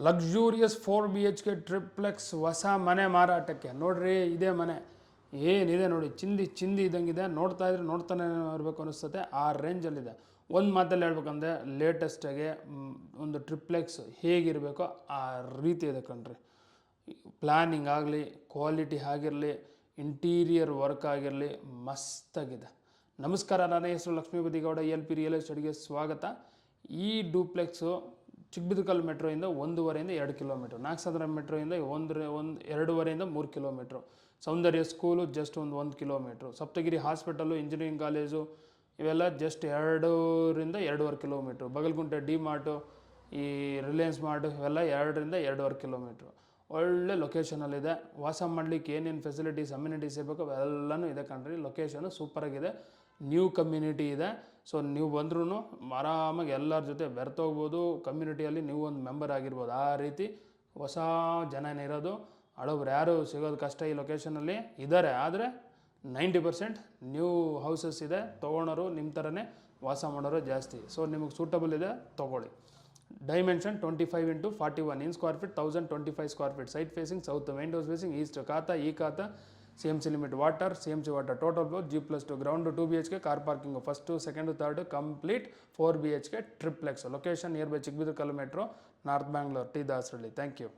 Luxurious 4 BHK triplex ಹೊಸ ಮನೆ ಮಾರಾಟಕ್ಕೆ. ನೋಡ್ರಿ ಇದೇ ಮನೆ ಏನಿದೆ ನೋಡಿ, ಚಿಂದಿ ಇದ್ದಂಗಿದೆ. ನೋಡ್ತಾ ಇದ್ರೆ ನೋಡ್ತಾನೆ ಇರಬೇಕು ಅನಿಸ್ತದೆ, ಆ ರೇಂಜಲ್ಲಿದೆ. ಒಂದು ಮಾತಲ್ಲಿ ಹೇಳ್ಬೇಕಂದ್ರೆ ಲೇಟೆಸ್ಟಾಗಿ ಒಂದು ಟ್ರಿಪ್ಲೆಕ್ಸ್ ಹೇಗಿರಬೇಕೋ ಆ ರೀತಿ ಇದೆ ಕಣ್ರಿ. ಪ್ಲ್ಯಾನಿಂಗ್ ಆಗಲಿ, ಕ್ವಾಲಿಟಿ ಆಗಿರಲಿ, ಇಂಟೀರಿಯರ್ ವರ್ಕ್ ಆಗಿರಲಿ, ಮಸ್ತಾಗಿದೆ. ನಮಸ್ಕಾರ, ನನ್ನ ಹೆಸರು ಲಕ್ಷ್ಮೀಪತಿ ಗೌಡ, LP ರಿಯಲ್ ಎಸ್ಟೇಟ್ಗೆ ಸ್ವಾಗತ. ಈ ಡೂಪ್ಲೆಕ್ಸು ಚಿಕ್ಕಬಿದಕಲ್ ಮೆಟ್ರೋಯಿಂದ 1.5 2 ಕಿಲೋಮೀಟ್ರ್, ನಾಗಸಂದ್ರ ಮೆಟ್ರೋಯಿಂದ 2.5 3 kilometre, Soundarya school just 1 kilometre, Saptagiri hospital, engineering college ಇವೆಲ್ಲ just 2 2.5 kilometre, Bagalagunte D Mart, ಈ ರಿಲಯನ್ಸ್ ಮಾರ್ಟು ಇವೆಲ್ಲ 2 2.5 ಕಿಲೋಮೀಟ್ರು. ಒಳ್ಳೆ ಲೊಕೇಶನಲ್ಲಿದೆ. ವಾಸ ಮಾಡಲಿಕ್ಕೆ ಏನೇನು ಫೆಸಿಲಿಟೀಸ್ ಅಮ್ಯುನಿಟೀಸ್ ಇರಬೇಕು ಅವೆಲ್ಲನೂ ಇದೆ ಕಣ್ರಿ. ಲೊಕೇಶನು ಸೂಪರಾಗಿದೆ. ನ್ಯೂ ಕಮ್ಯುನಿಟಿ ಇದೆ. ಸೊ ನೀವು ಬಂದ್ರೂ ಆರಾಮಾಗಿ ಎಲ್ಲರ ಜೊತೆ ಬೆರ್ತೋಗ್ಬೋದು. ಕಮ್ಯುನಿಟಿಯಲ್ಲಿ ನೀವು ಒಂದು ಮೆಂಬರ್ ಆಗಿರ್ಬೋದು. ಆ ರೀತಿ ಹೊಸ ಜನನೇ ಇರೋದು. ಹಳಬ್ರು ಯಾರು ಸಿಗೋದು ಕಷ್ಟ ಈ ಲೊಕೇಶನಲ್ಲಿ ಇದ್ದಾರೆ. ಆದರೆ 90% ನ್ಯೂ ಹೌಸಸ್ ಇದೆ. ತೊಗೊಳೋರು ನಿಮ್ಮ ಥರನೇ ವಾಸ ಮಾಡೋರು ಜಾಸ್ತಿ. ಸೊ ನಿಮಗೆ ಸೂಟಬಲ್ ಇದೆ, ತೊಗೊಳ್ಳಿ. Dimension 25 × 41 in square feet, 1025 square feet. Side facing south, windows facing east. ಖಾತಾ ಈ ಖಾತಾ CMC limit water, CMC water. Total floor G+2. Ground 2 BHK, car parking. First, second, third, complete 4 BHK triplex. Location nearby Chikkabidakal Metro, North Bangalore, T. Dasaralli. Thank you.